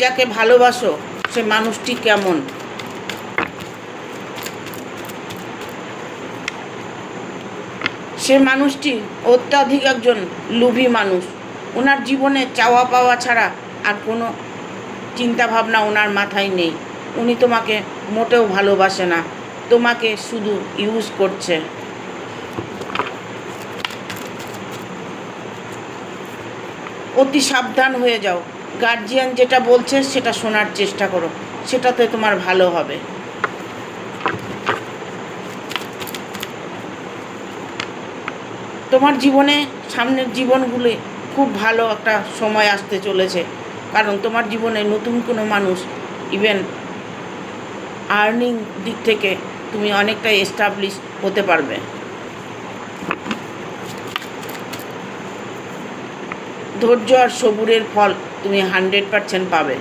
যাকে ভালোবাসো সে মানুষটি কেমন, সে মানুষটি অত্যাধিক একজন লোভী মানুষ। ওনার জীবনে চাওয়া পাওয়া ছাড়া আর কোনো চিন্তাভাবনা ওনার মাথায় নেই। উনি তোমাকে মোটেও ভালোবাসে না, তোমাকে শুধু ইউজ করছে। অতি সাবধান হয়ে যাও, গার্জিয়ান যেটা বলছে সেটা শোনার চেষ্টা করো, সেটাতে তোমার ভালো হবে। তোমার জীবনে সামনের জীবনগুলি খুব ভালো একটা সময় আসতে চলেছে, কারণ তোমার জীবনে নতুন কোনো মানুষ, ইভেন আর্নিং দিক থেকে তুমি অনেকটাই এস্টাবলিশ হতে পারবে। ধৈর্য আর সবুরের ফল তুমি 100% পাবে।